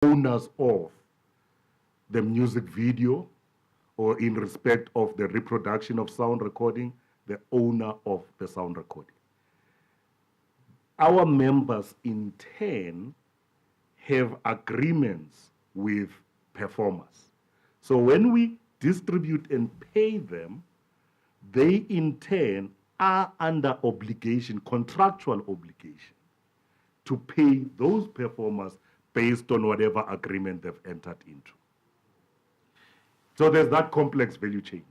owners of the music video, or in respect of the reproduction of sound recording, the owner of the sound recording. Our members in turn have agreements with performers. So when we distribute and pay them, they in turn are under obligation, contractual obligation, to pay those performers based on whatever agreement they've entered into. So there's that complex value chain.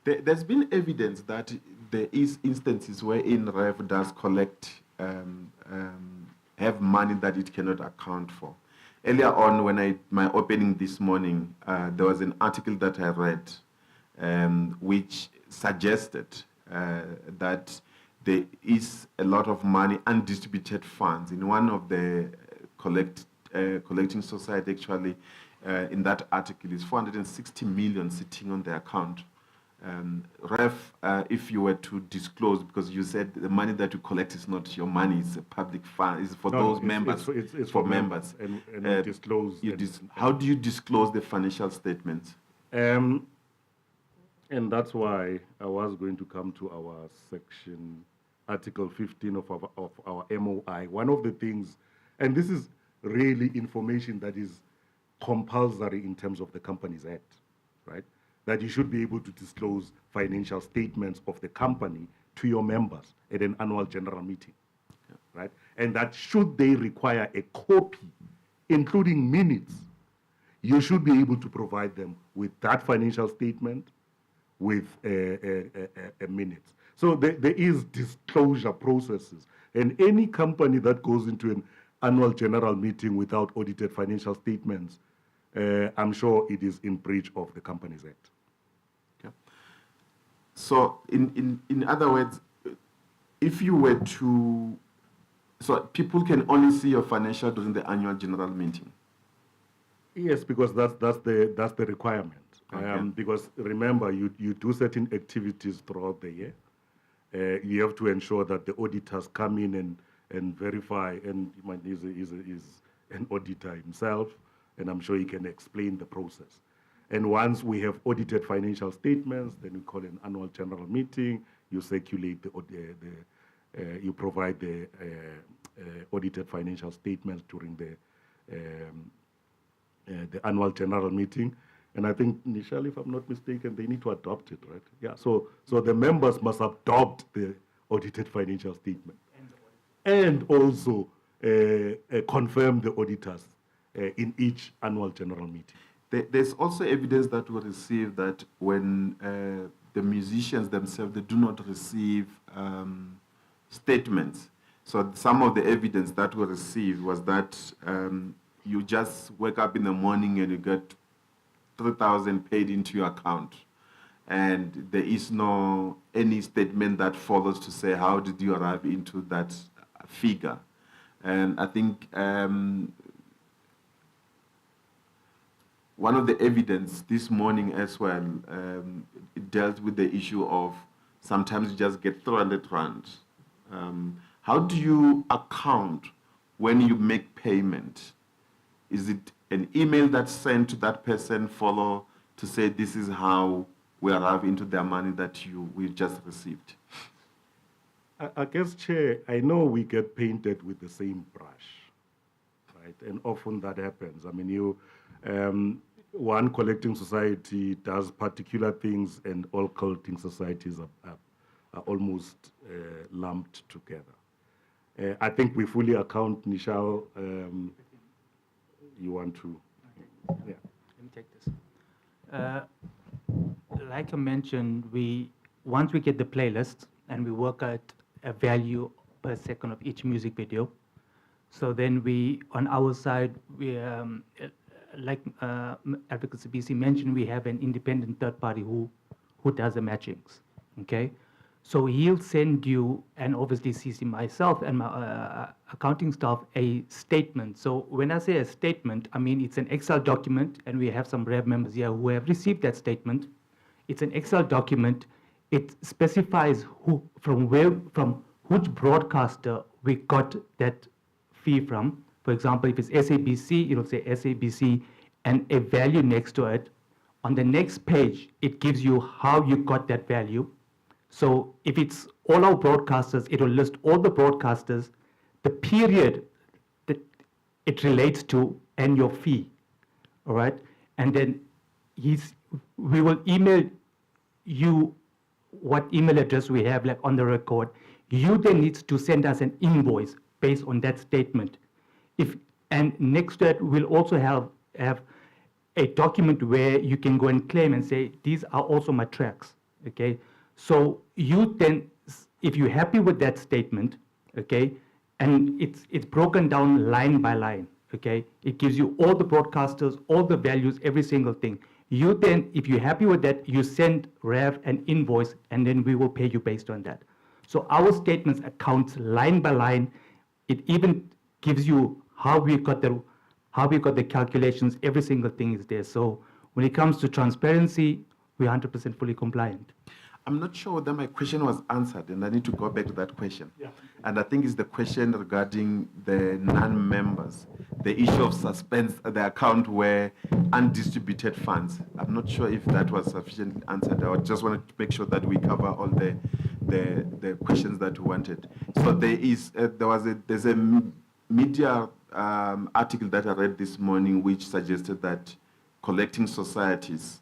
There's been evidence that there is instances wherein Rev does collect, have money that it cannot account for. Earlier on, when my opening this morning, there was an article that I read which suggested that there is a lot of money, undistributed funds in one of the collecting society. Actually, in that article is 460 million sitting on the account. Ref, if you were to disclose, because you said the money that you collect is not your money, it's a public fund, it's for those members. It's for members. And disclose. How do you disclose the financial statements? And that's why I was going to come to our section, Article 15 of our MOI. One of the things, and this is really information that is compulsory in terms of the Companies Act, right? That you should be able to disclose financial statements of the company to your members at an annual general meeting, right? And that should they require a copy, including minutes, you should be able to provide them with that financial statement with a minutes. So there is disclosure processes, and any company that goes into an annual general meeting without audited financial statements, I'm sure it is in breach of the Companies Act. Okay. So in other words, if you were to, so people can only see your financial during the annual general meeting? Yes, because that's the requirement. Okay. Because remember, you do certain activities throughout the year. You have to ensure that the auditors come in and verify, and he's an auditor himself, and I'm sure he can explain the process. And once we have audited financial statements, then we call an annual general meeting. You circulate you provide the audited financial statements during the annual general meeting. And I think, Nishal, if I'm not mistaken, they need to adopt it, right? Yeah. So the members must adopt the audited financial statement, and also confirm the auditors in each annual general meeting. There's also evidence that we receive that when the musicians themselves, they do not receive statements. So some of the evidence that we received was that you just wake up in the morning and you get 3,000 paid into your account, and there is no any statement that follows to say how did you arrive into that figure. And I think one of the evidence this morning as well, it dealt with the issue of sometimes you just get 300 rand. How do you account when you make payment? Is it an email that's sent to that person follow to say this is how we arrive into their money that we just received? I guess, Chair, I know we get painted with the same brush, right? And often that happens. I mean, one collecting society does particular things, and all collecting societies are almost lumped together. I think we fully account, Nishal. You want to? Okay. Yeah. Let me take this. Like I mentioned, once we get the playlist and we work out a value per second of each music video, so then on our side, like Advocacy BC mentioned, we have an independent third party who does the matchings. Okay. So he'll send you, and obviously CC myself and my accounting staff, a statement. So when I say a statement, I mean it's an Excel document, and we have some Rev members here who have received that statement. It's an Excel document. It specifies from which broadcaster we got that fee from. For example, if it's SABC, it'll say SABC and a value next to it. On the next page, it gives you how you got that value. So if it's all our broadcasters, it will list all the broadcasters, the period that it relates to, and your fee. All right? And then we will email you what email address we have like on the record. You then need to send us an invoice based on that statement. And next to it, we'll also have a document where you can go and claim and say, these are also my tracks, okay? So you then, if you're happy with that statement, okay, and it's broken down line by line, okay? It gives you all the broadcasters, all the values, every single thing. You then, if you're happy with that, you send Rev an invoice, and then we will pay you based on that. So our statements accounts line by line. It even gives you how we got the calculations. Every single thing is there. So when it comes to transparency, we're 100% fully compliant. I'm not sure whether my question was answered, and I need to go back to that question. Yeah. And I think it's the question regarding the non-members, the issue of suspense, the account where undistributed funds. I'm not sure if that was sufficiently answered. I just wanted to make sure that we cover all the questions that we wanted. So there's a media article that I read this morning which suggested that collecting societies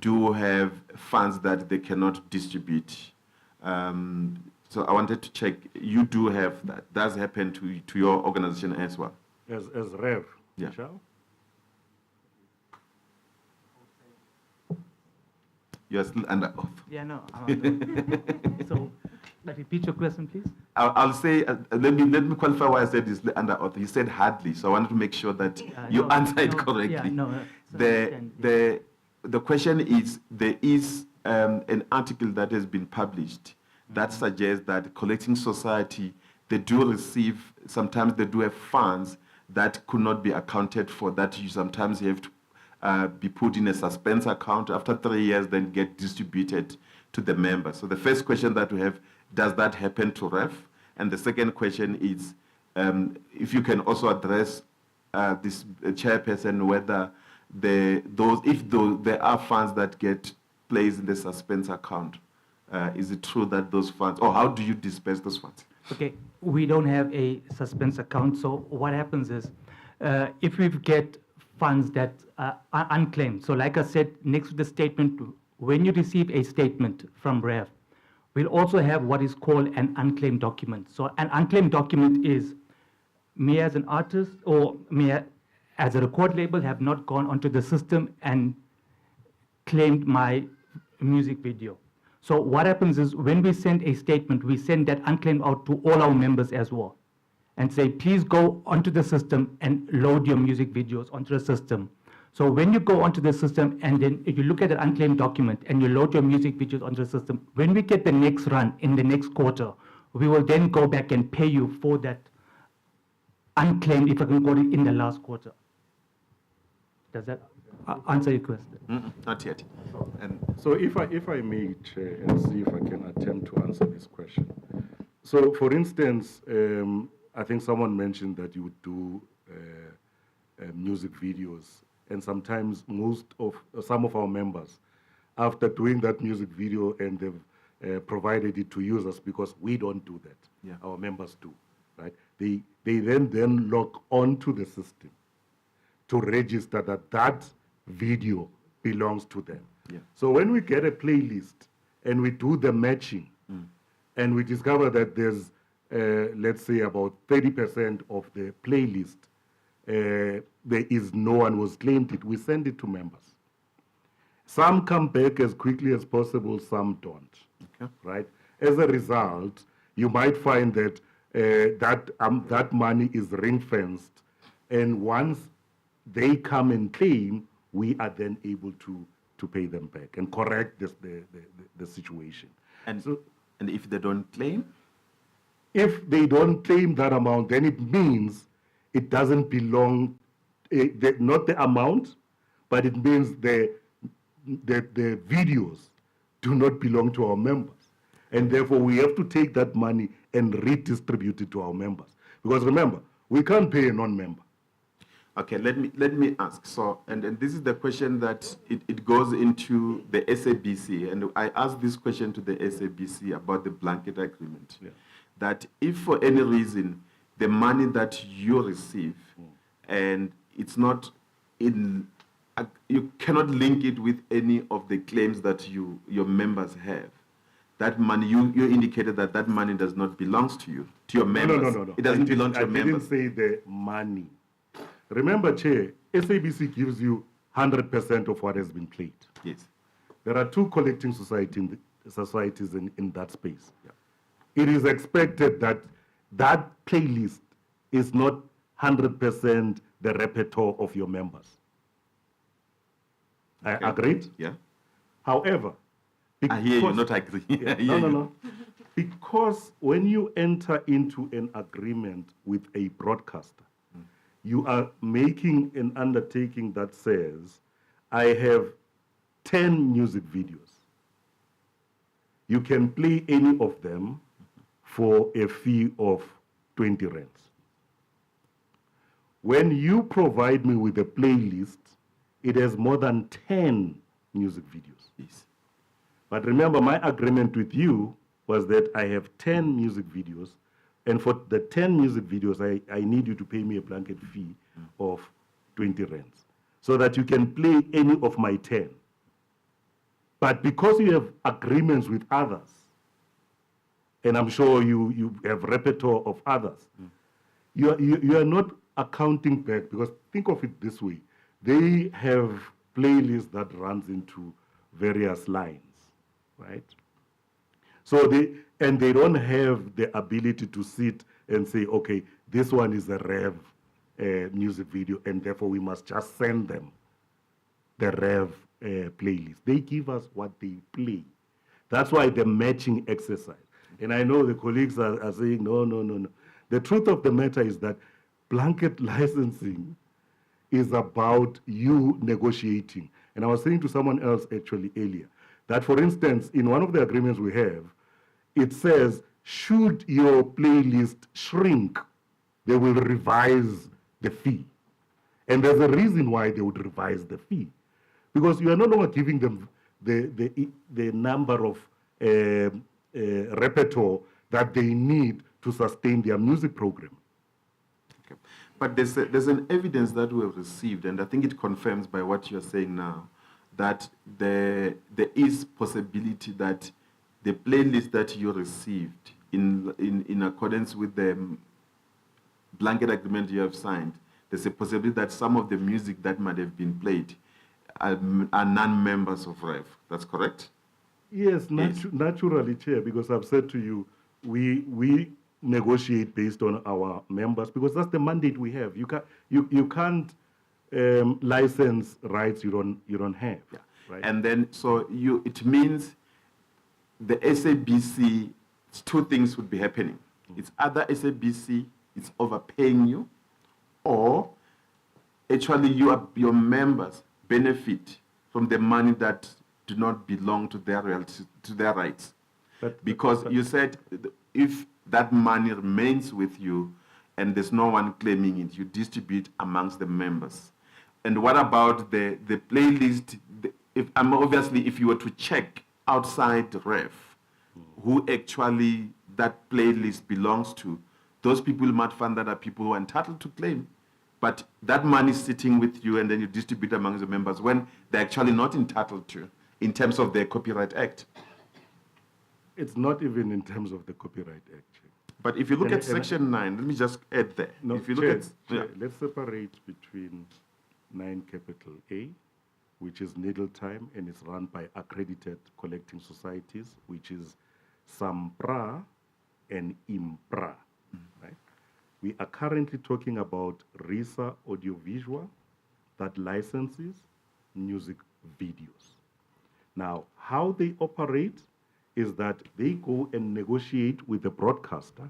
do have funds that they cannot distribute. So I wanted to check, you do have that. Does happen to your organization as well? As Rev, Yeah. Michelle? You're still under oath. Yeah, no. So, repeat your question, please. I'll say, let me qualify why I said this under oath. He said hardly, so I wanted to make sure that you answer it correctly. Yeah, no, The question is, there is an article that has been published that suggests that collecting society, they do receive, sometimes they do have funds that could not be accounted for, that you sometimes have to be put in a suspense account. After 3 years, then get distributed to the members. So the first question that we have, does that happen to REF? And the second question is, if you can also address this chairperson, whether there are funds that get placed in the suspense account, is it true that those funds, or how do you disperse those funds? Okay, we don't have a suspense account. So what happens is, if we get funds that are unclaimed, so like I said, next to the statement, when you receive a statement from REF, we'll also have what is called an unclaimed document. So an unclaimed document is me as an artist or me as a record label have not gone onto the system and claimed my music video. So what happens is when we send a statement, we send that unclaimed out to all our members as well and say, please go onto the system and load your music videos onto the system. So when you go onto the system and then if you look at the unclaimed document and you load your music videos onto the system, when we get the next run in the next quarter, we will then go back and pay you for that unclaimed, if I can call it, in the last quarter. Does that answer your question? Not yet. So if I may, Chair, and see if I can attempt to answer this question. So for instance, I think someone mentioned that you would do music videos, and sometimes some of our members, after doing that music video and they've provided it to users, because we don't do that, Yeah. our members do, right? They then log onto the system to register that video belongs to them. Yeah. So when we get a playlist and we do the matching, and we discover that there's, let's say, about 30% of the playlist, there is no one who's claimed it, we send it to members. Some come back as quickly as possible, some don't. Okay. Right? As a result, you might find that that money is ring-fenced, and once they come and claim, we are then able to pay them back and correct the situation. And if they don't claim? If they don't claim that amount, then it means it doesn't belong, not the amount, but it means the videos do not belong to our members. And therefore, we have to take that money and redistribute it to our members. Because remember, We can't pay a non-member. Okay, let me ask. So, and this is the question that it goes into the SABC, and I asked this question to the SABC about the blanket agreement. Yeah. That if for any reason the money that you receive and it's not in, you cannot link it with any of the claims that your members have. That money, you indicated that that money does not belong to you, to your members. No. It doesn't belong to your members. I didn't say the money. Remember, Chair, SABC gives you 100% of what has been played. Yes. There are two collecting societies in that space. Yeah. It is expected that that playlist is not 100% the repertoire of your members. Okay. I agreed? Yeah. However, I hear you, not agree. Yeah, no. Because when you enter into an agreement with a broadcaster, you are making an undertaking that says, I have 10 music videos. You can play any of them for a fee of 20 rands. When you provide me with a playlist, it has more than 10 music videos. Yes. But remember, my agreement with you was that I have 10 music videos, and for the 10 music videos, I need you to pay me a blanket fee of 20 rands, so that you can play any of my 10. But because you have agreements with others, and I'm sure you have repertoire of others, you are not accounting back, because think of it this way. They have playlists that runs into various lines, right? So they don't have the ability to sit and say, okay, this one is a Rev music video, and therefore we must just send them the Rev playlist. They give us what they play. That's why the matching exercise. And I know the colleagues are saying, no. The truth of the matter is that blanket licensing is about you negotiating. And I was saying to someone else actually earlier, that for instance, in one of the agreements we have, it says, should your playlist shrink, they will revise the fee. And there's a reason why they would revise the fee. Because you are no longer giving them the number of repertoire that they need to sustain their music program. Okay. But there's an evidence that we have received, and I think it confirms by what you're saying now, that there is possibility that the playlist that you received in accordance with the blanket agreement you have signed, there's a possibility that some of the music that might have been played are non-members of REV. That's correct? Yes, naturally, Chair, because I've said to you, we negotiate based on our members, because that's the mandate we have. You can't license rights you don't have. Yeah. Right? And then it means the SABC, two things would be happening. It's either SABC is overpaying you, or actually your members benefit from the money that do not belong to their rights. Because you said if that money remains with you and there's no one claiming it, you distribute amongst the members. And what about the playlist? If you were to check outside REF, who actually that playlist belongs to, those people might find that are people who are entitled to claim. But that money is sitting with you and then you distribute among the members when they're actually not entitled to in terms of the Copyright Act. It's not even in terms of the Copyright Act. But if you look at Section 9, let me just add there. No, if you look let's separate between 9 capital A, which is needle time and is run by accredited collecting societies, which is SAMPRA and IMPRA, right? We are currently talking about RISA Audiovisual that licenses music videos. Now, how they operate is that they go and negotiate with the broadcaster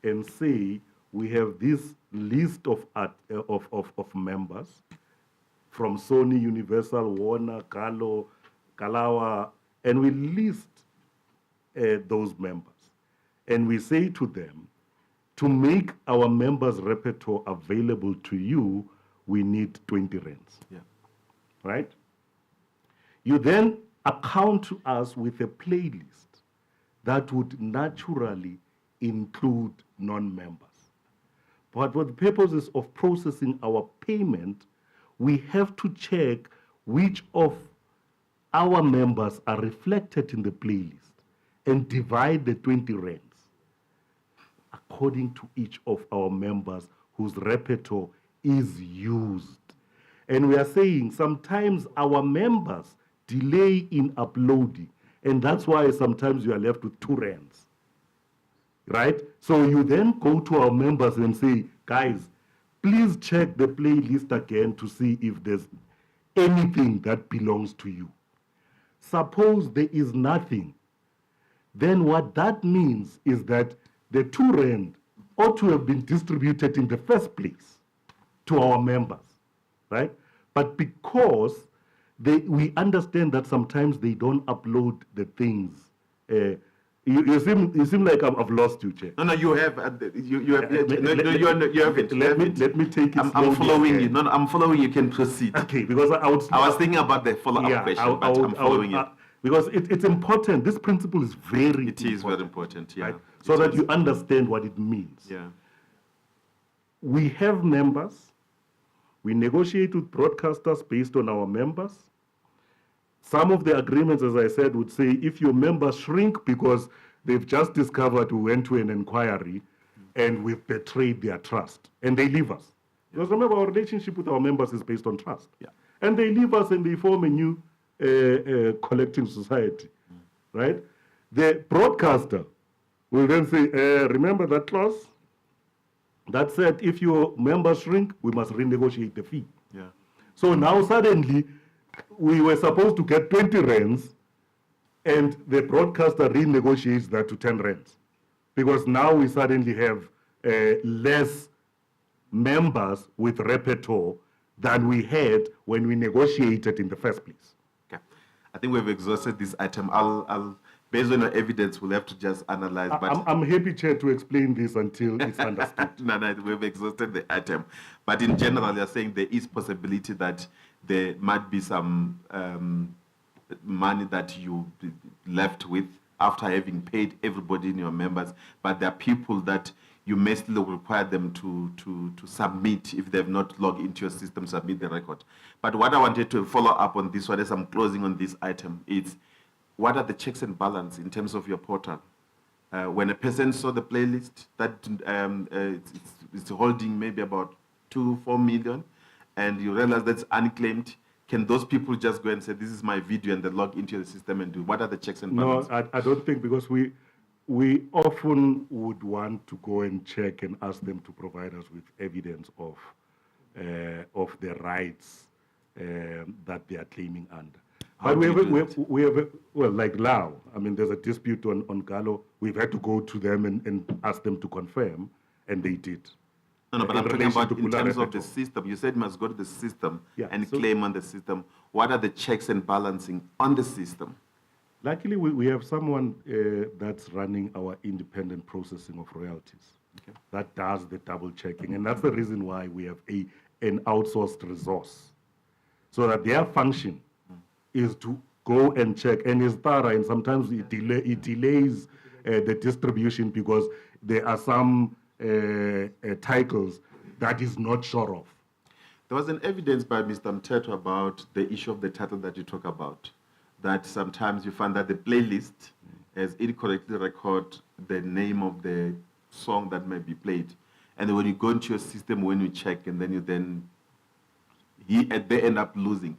and say, we have this list of members from Sony, Universal, Warner, Carlo, Kalawa, and we list those members. And we say to them, to make our members' repertoire available to you, we need 20 rands. Yeah. Right? You then account to us with a playlist that would naturally include non-members. But for the purposes of processing our payment, we have to check which of our members are reflected in the playlist and divide the 20 rands according to each of our members whose repertoire is used. And we are saying sometimes our members delay in uploading, and that's why sometimes you are left with 2 rands. Right? So you then go to our members and say, guys, please check the playlist again to see if there's anything that belongs to you. Suppose there is nothing, then what that means is that the 2 rand ought to have been distributed in the first place to our members, right? But because we understand that sometimes they don't upload the things, you seem like I've lost you, Chair. No, you have. You have. You haven't. Let me take it. I'm following you. No, I'm following you. Can proceed. Okay, because I was thinking about the follow-up question, but I'm following you. Because it's important. This principle is very important. It is very important, yeah. Right? So that you understand what it means. Yeah. We have members. We negotiate with broadcasters based on our members. Some of the agreements, as I said, would say if your members shrink because they've just discovered we went to an inquiry and we've betrayed their trust, and they leave us. Because remember, our relationship with our members is based on trust. Yeah. And they leave us and they form a new collecting society, right? The broadcaster will then say, remember that clause? That said, if your members shrink, we must renegotiate the fee. Yeah. So now suddenly, we were supposed to get 20 rands, and the broadcaster renegotiates that to 10 rands. Because now we suddenly have less members with repertoire than we had when we negotiated in the first place. Okay. I think we've exhausted this item. I'll based on your evidence, we'll have to just analyze. But I'm happy, Chair, to explain this until it's understood. No, we've exhausted the item. But in general, you're saying there is possibility that there might be some money that you left with after having paid everybody in your members, but there are people that you may still require them to submit if they've not logged into your system, submit the record. But what I wanted to follow up on this one as I'm closing on this item is, what are the checks and balance in terms of your portal? When a person saw the playlist that it's holding maybe about 2-4 million, and you realize that's unclaimed, can those people just go and say, this is my video, and they log into the system and do? What are the checks and balances? No, I don't think, because we often would want to go and check and ask them to provide us with evidence of the rights that they are claiming under. But we have well, like now, I mean, there's a dispute on Gallo. We've had to go to them and ask them to confirm, and they did. No, but I'm talking about in terms of the system. You said you must go to the system and claim on the system. What are the checks and balancing on the system? Luckily, we have someone that's running our independent processing of royalties. Okay. That does the double checking. And that's the reason why we have an outsourced resource, so that their function is to go and check, and is thorough, and sometimes it delays the distribution because there are some titles that is not sure of. There was an evidence by Mr. Mteto about the issue of the title that you talk about, that sometimes you find that the playlist has incorrectly record the name of the song that may be played. And when you go into your system, when you check, and then they end up losing.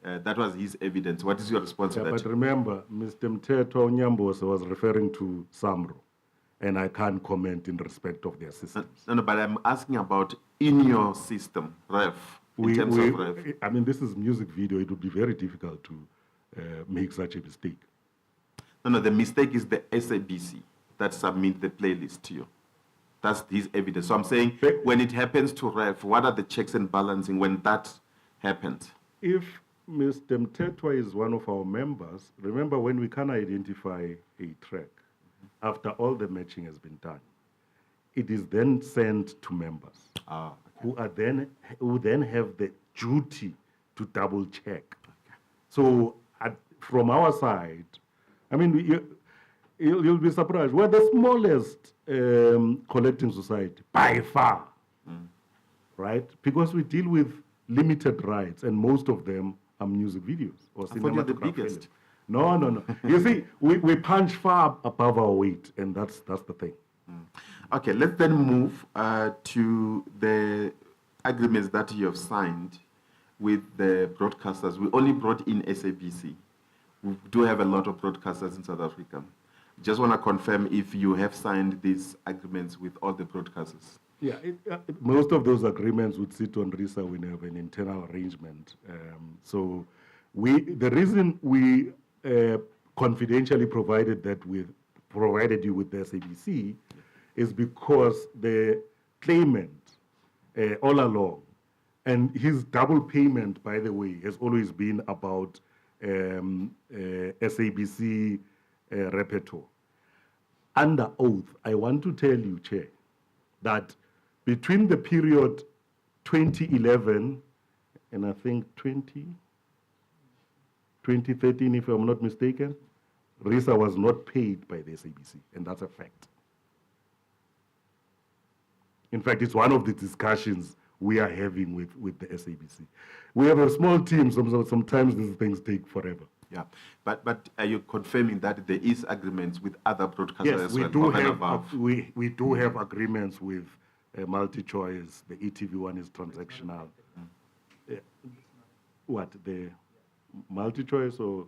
That was his evidence. What is your response to that? But remember, Mr. Mteto Nyambose was referring to SAMRO, and I can't comment in respect of their systems. No, but I'm asking about in your system, ref, in terms of ref. I mean, this is music video. It would be very difficult to make such a mistake. No, the mistake is the SABC that submit the playlist to you. That's his evidence. So I'm saying, when it happens to ref, what are the checks and balancing when that happens? If Mr. Mtetwa is one of our members, remember when we can identify a track, after all the matching has been done, it is then sent to members Ah, who then have the duty to double check. So from our side, I mean, you'll be surprised. We're the smallest collecting society by far, right? Because we deal with limited rights, and most of them are music videos or I thought you were the cinematographic biggest. films. No. You see, we punch far above our weight, and that's the thing. Okay, let's then move to the agreements that you have signed with the broadcasters. We only brought in SABC. We do have a lot of broadcasters in South Africa. Just want to confirm if you have signed these agreements with all the broadcasters. Yeah, most of those agreements would sit on RISA when we have an internal arrangement. So the reason we confidentially provided you with the SABC is because the claimant all along, and his double payment, by the way, has always been about SABC repertoire. Under oath, I want to tell you, Chair, that between the period 2011 and I think 2013, if I'm not mistaken, RISA was not paid by the SABC, and that's a fact. In fact, it's one of the discussions we are having with the SABC. We have a small team, sometimes these things take forever. Yeah, but are you confirming that there is agreements with other broadcasters Yes, as we well? do over and have above? we do have agreements with MultiChoice. The ETV one is transactional. What, the MultiChoice or?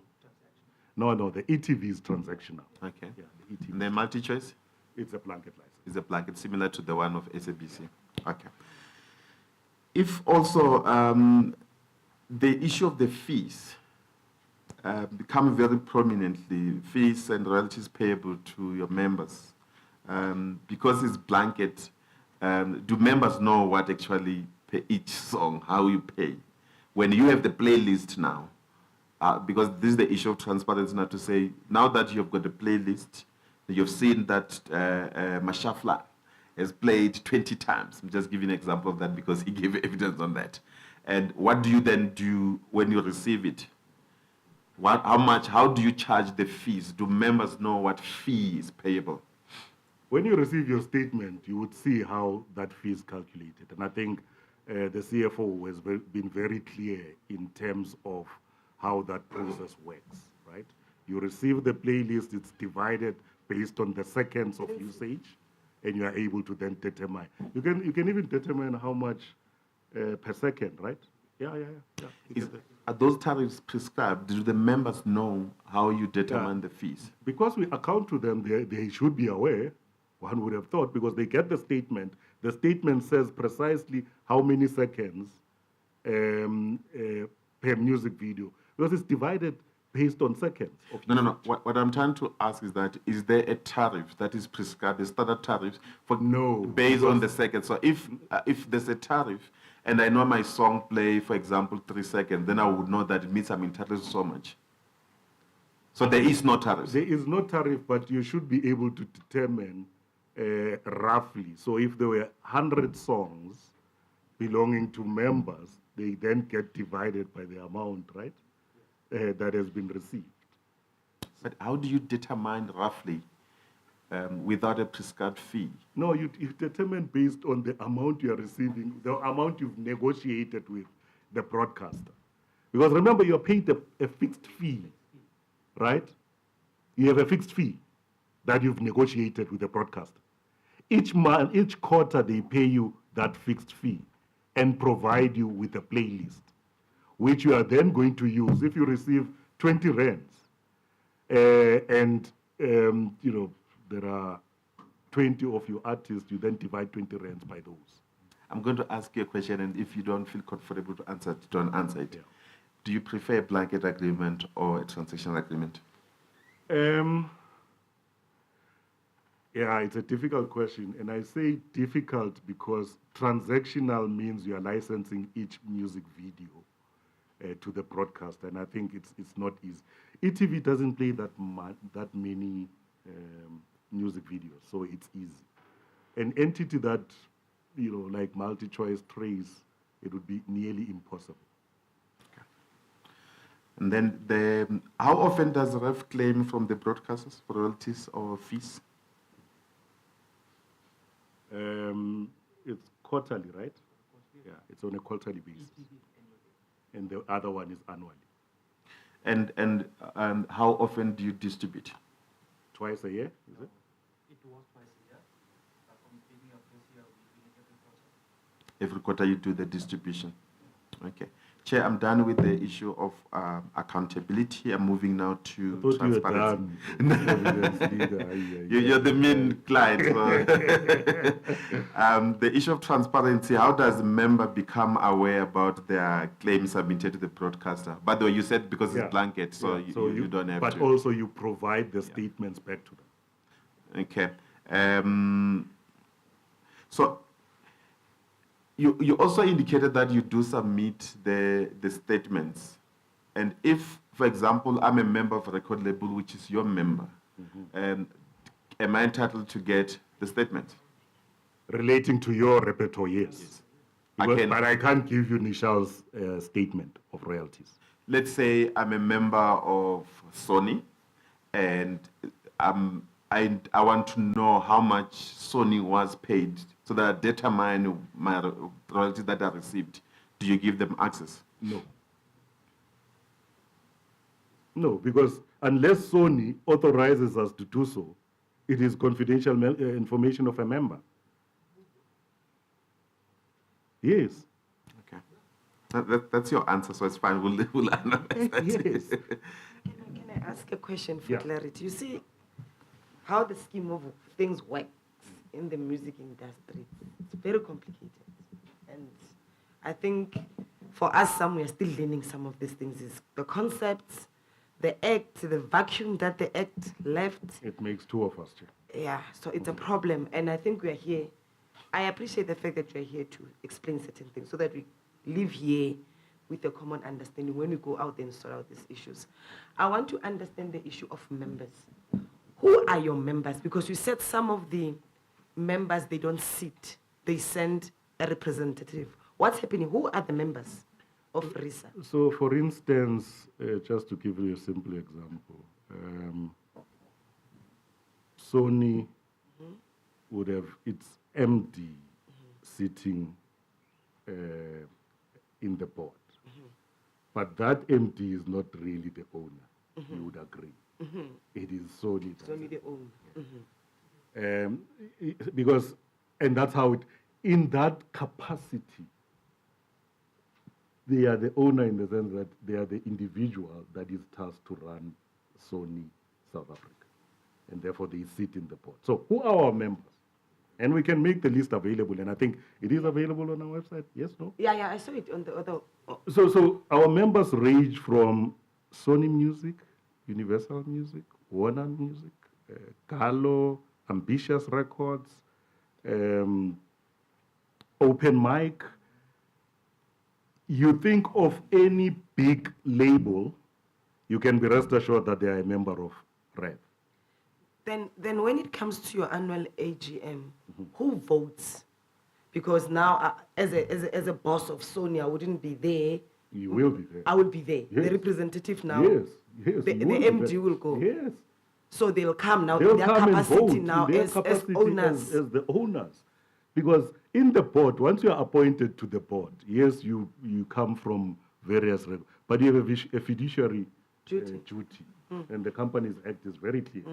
No, the ETV is transactional. Okay. Yeah, the ETV. And then multi-choice It's a blanket license. is a blanket similar to the one of SABC. Okay. If also the issue of the fees become very prominently, fees and royalties payable to your members, because it's blanket, do members know what actually pay each song, how you pay? When you have the playlist now, because this is the issue of transparency now, to say, now that you've got the playlist, you've seen that Mashafla has played 20 times. I'm just giving an example of that because he gave evidence on that. And what do you then do when you receive it? How do you charge the fees? Do members know what fee is payable? When you receive your statement, you would see how that fee is calculated. And I think the CFO has been very clear in terms of how that process works, right? You receive the playlist, it's divided based on the seconds of usage, and you are able to then determine. You can even determine how much per second, right? Yeah. Are those tariffs prescribed? Do the members know how you determine the fees? Because we account to them, they should be aware, one would have thought, because they get the statement. The statement says precisely how many seconds per music video, because it's divided based on seconds. No. What I'm trying to ask is that, is there a tariff that is prescribed, the standard tariff, based on the seconds? So if there's a tariff, and I know my song play, for example, 3 seconds, then I would know that it means I'm entitled to so much. So there is no tariff. There is no tariff, but you should be able to determine roughly. So if there were 100 songs belonging to members, they then get divided by the amount, right, that has been received. But how do you determine roughly without a prescribed fee? No, you determine based on the amount you are receiving, the amount you've negotiated with the broadcaster. Because remember, you're paid a fixed fee, right? You have a fixed fee that you've negotiated with the broadcaster. Each month, each quarter, they pay you that fixed fee and provide you with a playlist, which you are then going to use if you receive 20 rands. There are 20 of your artists, you then divide 20 rands by those. I'm going to ask you a question, and if you don't feel comfortable to answer it, don't answer it. Yeah. Do you prefer a blanket agreement or a transactional agreement? Yeah, it's a difficult question. And I say difficult because transactional means you are licensing each music video to the broadcaster. And I think it's not easy. ETV doesn't play that many music videos, so it's easy. an entity that, like multi-choice trace, it would be nearly impossible. And then how often does REF claim from the broadcasters for royalties or fees? It's quarterly, right? Yeah, it's on a quarterly basis. And the other one is annually. And how often do you distribute? Twice a year, is it? It was twice a year. But from the beginning of this year, we're doing it every quarter. Every quarter you do the distribution. Okay. Chair, I'm done with the issue of accountability. I'm moving now to I thought transparency. you were done. Evidence leader. You're the main client. So. The issue of transparency, how does a member become aware about their claims submitted to the broadcaster? By the way, you said because it's blanket, so, you don't have to. But also you provide the statements back to them. Okay. So you also indicated that you do submit the statements. And if, for example, I'm a member of a record label, which is your member, am I entitled to get the statement? Relating to your repertoire, yes. But I can't give you Nishal's statement of royalties. Let's say I'm a member of Sony, and I want to know how much Sony was paid so that I determine my royalties that I received. Do you give them access? No. No, because unless Sony authorizes us to do so, it is confidential information of a member. Yes. Okay. That's your answer, so it's fine. We'll analyze that. Yes. Can I ask a question for Yeah. clarity? You see how the scheme of things works in the music industry. It's very complicated. And I think for us, we are still learning some of these things. Is the concepts, the act, the vacuum that the act left. It makes two of us, Chair. Yeah, so it's a problem. And I think we are here. I appreciate the fact that you are here to explain certain things so that we live here with a common understanding when we go out and sort out these issues. I want to understand the issue of members. Who are your members? Because you said some of the members, they don't sit. They send a representative. What's happening? Who are the members of RISA? So, for instance, just to give you a simple example, Sony would have its MD sitting in the board. But that MD is not really the owner, you would agree. It is Sony. Sony the own. Because, and that's how it, in that capacity, they are the owner in the sense that they are the individual that is tasked to run Sony South Africa. And therefore they sit in the board. So who are our members? And we can make the list available. And I think it is available on our website. Yes, no? Yeah, I saw it on the other. Oh. So our members range from Sony Music, Universal Music, Warner Music, Carlo, Ambitious Records, Open Mic. You think of any big label, you can be rest assured that they are a member of REV. Then when it comes to your annual AGM, who votes? Because now, as a boss of Sony, I wouldn't be there. You will be there. I will be there. Yes. The representative now. Yes. The MD will go. Yes. So they'll come now. They'll Their come and capacity vote now their as capacity owners. as the owners. Because in the board, once you are appointed to the board, yes, you come from various, but you have a fiduciary Duty. And the Companies Act is very clear.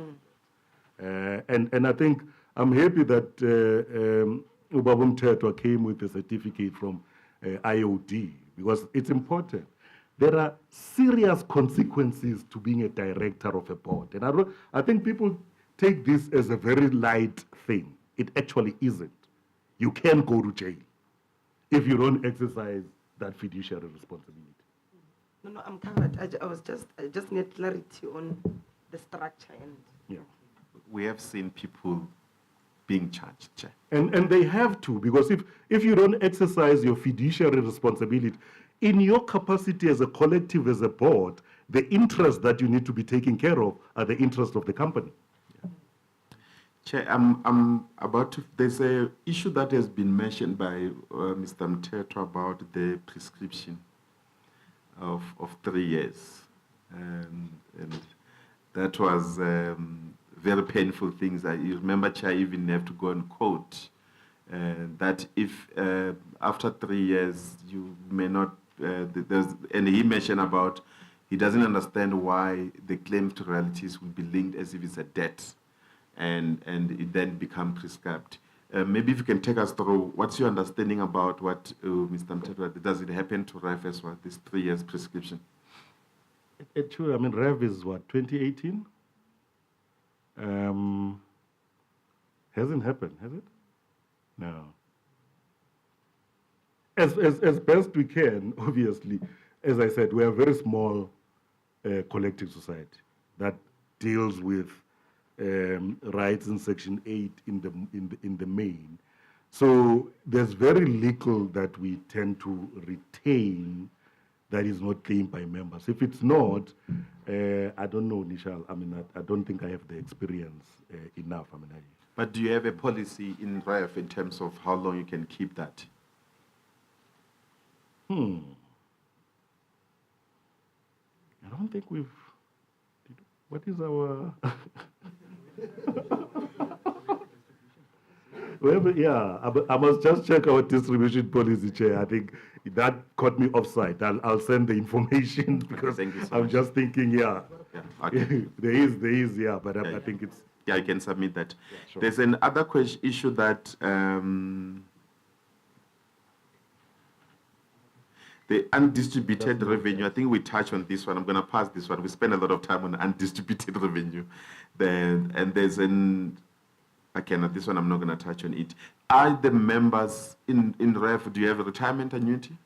And I think I'm happy that Ubabum Tetwa came with a certificate from IOD, because it's important. There are serious consequences to being a director of a board. And I think people take this as a very light thing. It actually isn't. You can go to jail if you don't exercise that fiduciary responsibility. No, I'm covered. I just need clarity on the structure and. Yeah. We have seen people being charged, Chair. And they have to, because if you don't exercise your fiduciary responsibility, in your capacity as a collective, as a board, the interests that you need to be taking care of are the interests of the company. Chair, I'm about to. There's a issue that has been mentioned by Mr. Mteto about the prescription of 3 years, and that was very painful things. You remember, Chair, even have to go and quote that if after 3 years you may not. And he mentioned about he doesn't understand why the claim to royalties will be linked as if it's a debt, and it then become prescribed. Maybe if you can take us through, what's your understanding about what Mr. Mteto, does it happen to REF as well, this 3 years prescription? True. I mean, REV is what, 2018? Hasn't happened, has it? No. As best we can, obviously, as I said, we are a very small collective society that deals with rights in Section 8 in the main. So there's very little that we tend to retain that is not claimed by members. If it's not, I don't know, Nishal. I mean, I don't think I have the experience enough. I mean, but do you have a policy in REF in terms of how long you can keep that? I don't think we've. What is our? Well, yeah, I must just check our distribution policy, Chair. I think that caught me offside. I'll send the information because thank you so I'm much. just thinking, yeah. Okay. there is, yeah, but I think it's. Yeah, you can submit that. Yeah, sure. There's another issue that the undistributed revenue. I think we touched on this one. I'm going to pass this one. We spend a lot of time on undistributed revenue. And there's an. Okay, now this one I'm not going to touch on it. Are the members in REF, do you have a retirement annuity?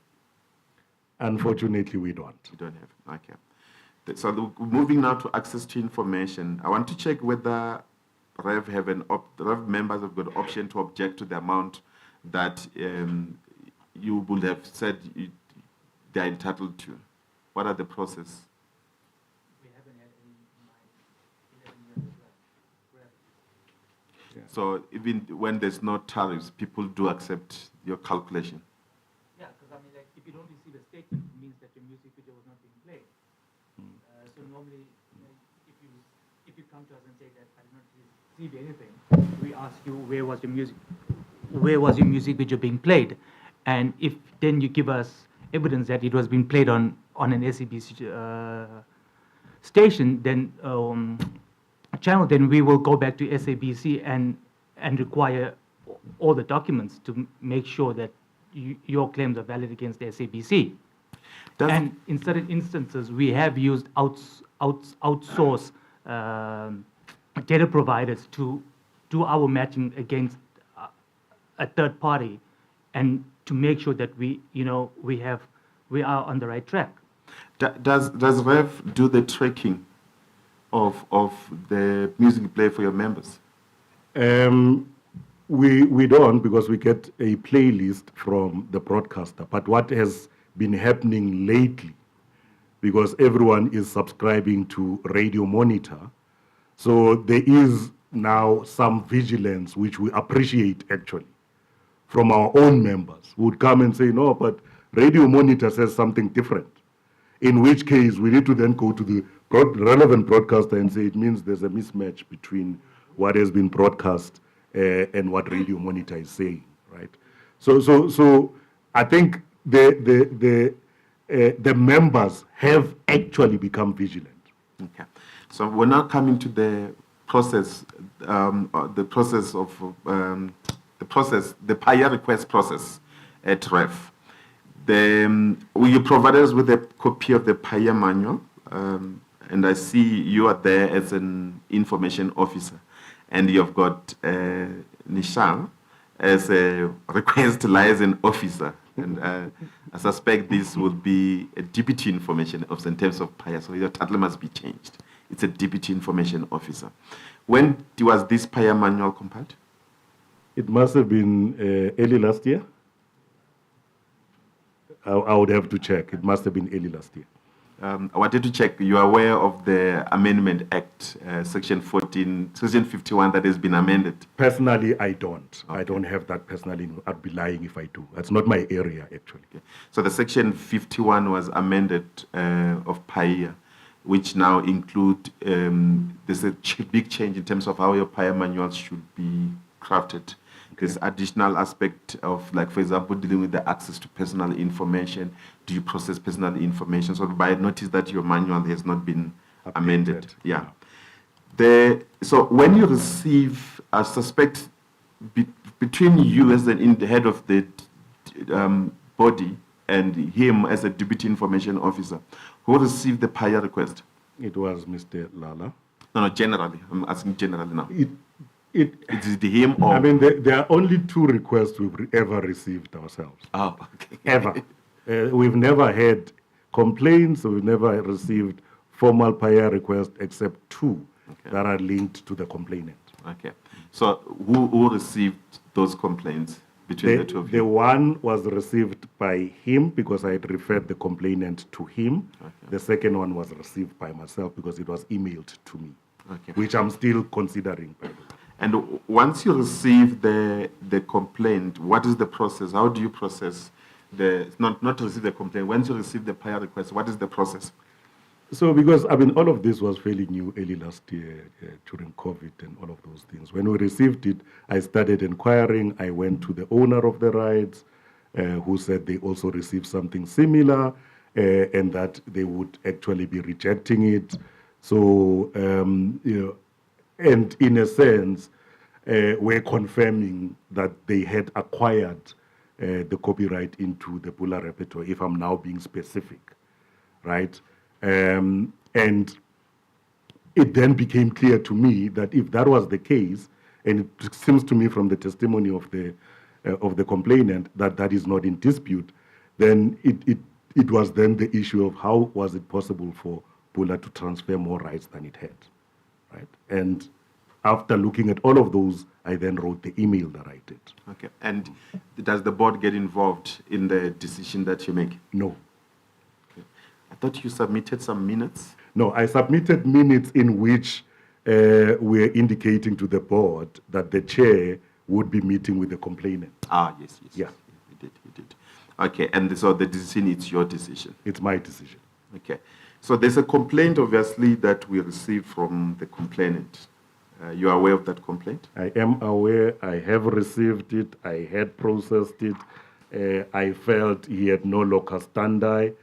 Unfortunately, we don't. You don't have. Okay. So moving now to access to information, I want to check whether REF members have got option to object to the amount that you would have said they are entitled to. What are the process? We haven't had any in mind 11 years as well. So even when there's no tariffs, people do accept your calculation. Yeah, because I mean, like, if you don't receive a statement, it means that your music video was not being played. So normally, if you come to us and say that I did not receive anything, we ask you where was your music video being played, and if then you give us evidence that it was being played on an SABC station, then channel, then we will go back to SABC and require all the documents to make sure that your claims are valid against the SABC. And in certain instances, we have used outsource data providers to do our matching against a third party, and to make sure that we are on the right track. Does REF do the tracking of the music play for your members? We don't, because we get a playlist from the broadcaster. But what has been happening lately, because everyone is subscribing to Radio Monitor, so there is now some vigilance, which we appreciate actually, from our own members who would come and say, no, but Radio Monitor says something different. In which case, we need to then go to the relevant broadcaster and say it means there's a mismatch between what has been broadcast and what Radio Monitor is saying, right? So I think the members have actually become vigilant. Okay, so we're now coming to the process, the PAIA request process at REF. Will you provide us with a copy of the PAIA manual? And I see you are there as an information officer, and you've got Nishal as a request liaison officer. And I suspect this will be a deputy information officer in terms of PAIA, so your title must be changed. It's a deputy information officer. When was this PAIA manual compiled? It must have been early last year. I would have to check. It must have been early last year. I wanted to check, you are aware of the Amendment Act, Section 51 that has been amended? Personally, I don't. I Okay. don't have that personally. I'd be lying if I do. That's not my area, actually. Okay. So the Section 51 was amended of PAIA, which now include, there's a big change in terms of how your PAIA manuals should be crafted. There's additional aspect of, like, for example, dealing with the access to personal information. Do you process personal information? So I noticed that your manual has not been amended. Updated, Yeah. So when you receive, I suspect, between you as the head of the body and him as a deputy information officer, who received the PAIA request? It was Mr. Lala. No, generally. I'm asking generally now. It, Is it him or? I mean, there are only 2 requests we've ever received ourselves. Oh, okay. Ever. We've never had complaints, we've never received formal PAIA requests except 2 that are linked to the complainant. Okay. So who received those complaints between the two of The you? one was received by him because I had referred the complainant to him. Okay. The second one was received by myself because it was emailed to me, Okay. which I'm still considering, by the way. And once you receive the complaint, what is the process? How do you process not to receive the complaint, once you receive the PAIA request, what is the process? So because, I mean, all of this was fairly new early last year during COVID and all of those things. When we received it, I started inquiring. I went to the owner of the rights, who said they also received something similar and that they would actually be rejecting it. So, and in a sense, we're confirming that they had acquired the copyright into the Bula repertoire, if I'm now being specific, right? And it then became clear to me that if that was the case, and it seems to me from the testimony of the complainant that that is not in dispute, then it was then the issue of how was it possible for Bula to transfer more rights than it had, right? And after looking at all of those, I then wrote the email that I did. Okay. And does the board get involved in the decision that you make? No. I thought you submitted some minutes. No, I submitted minutes in which we're indicating to the board that the chair would be meeting with the complainant. Ah, yes. Yeah. You did. Okay, and so the decision, it's your decision. It's my decision. Okay. So there's a complaint, obviously, that we received from the complainant. You are aware of that complaint? I am aware. I have received it. I had processed it. I felt he had no locus standi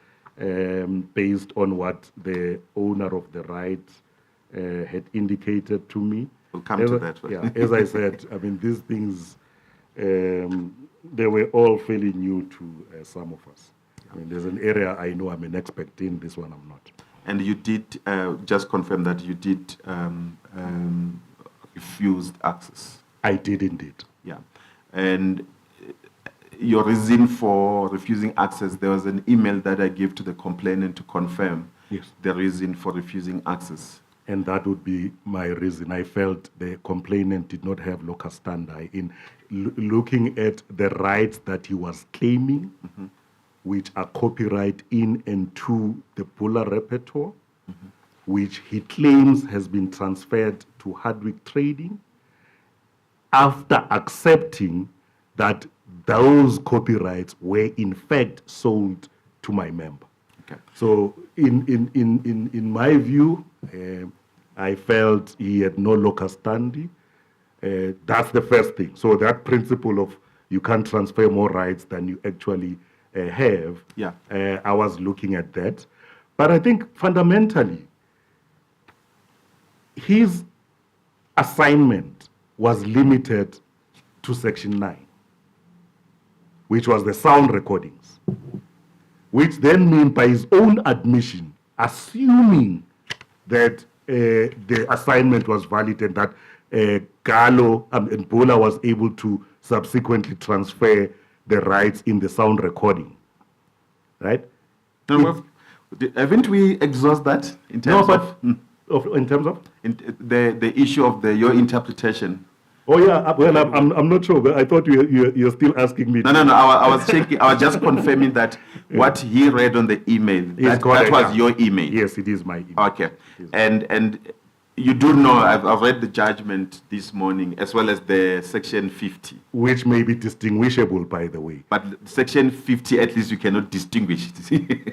based on what the owner of the rights had indicated to me. We'll come to that one. Yeah, as I said, I mean, these things, they were all fairly new to some of us. I mean, there's an area I know I'm an expert in, this one I'm not. And you did just confirm that you did refused access. I did indeed. Yeah. And your reason for refusing access, there was an email that I gave to the complainant to confirm Yes. the reason for refusing access. And that would be my reason. I felt the complainant did not have locus standi in looking at the rights that he was claiming, which are copyright in and to the Bula repertoire, which he claims has been transferred to Hardwick Trading, after accepting that those copyrights were in fact sold to my member. Okay. So in my view, I felt he had no locus standi. That's the first thing. So that principle of you can't transfer more rights than you actually have, Yeah. I was looking at that. But I think fundamentally, his assignment was limited to Section 9, which was the sound recordings, which then mean by his own admission, assuming that the assignment was valid and that Galo and Bula was able to subsequently transfer the rights in the sound recording, right? No, haven't we exhausted that in No, terms but in terms of? the issue of your interpretation Oh yeah, well, I'm not sure, but I thought you're still asking me. No. I was checking. I was just confirming that what he read on the email, that correct, was yeah. your email. Yes, it is my email. Okay. And you do know, I've read the judgment this morning, as well as the section 50. Which may be distinguishable, by the way. But section 50, at least you cannot distinguish it.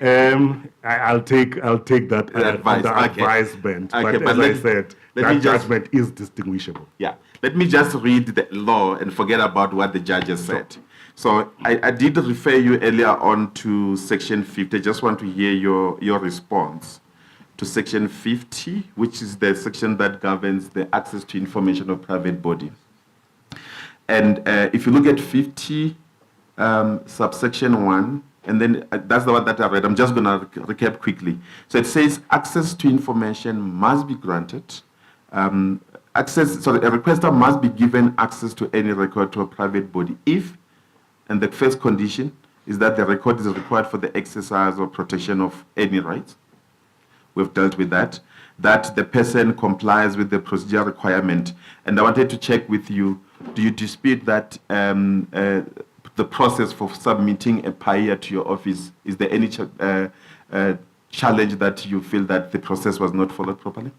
I'll take that Advice, the okay. advisement. Okay, but as I said, let me that just- judgment is distinguishable. Yeah. Let me just read the law and forget about what the judges said. So I did refer you earlier on to section 50. I just want to hear your response to section 50, which is the section that governs the access to information of private body. And if you look at 50, subsection 1, and then that's the one that I read. I'm just going to recap quickly. So it says access to information must be granted. A requester must be given access to any record to a private body if, and the first condition is that the record is required for the exercise or protection of any rights. We've dealt with that. That the person complies with the procedure requirement. And I wanted to check with you, do you dispute that the process for submitting a PAIA to your office, is there any challenge that you feel that the process was not followed properly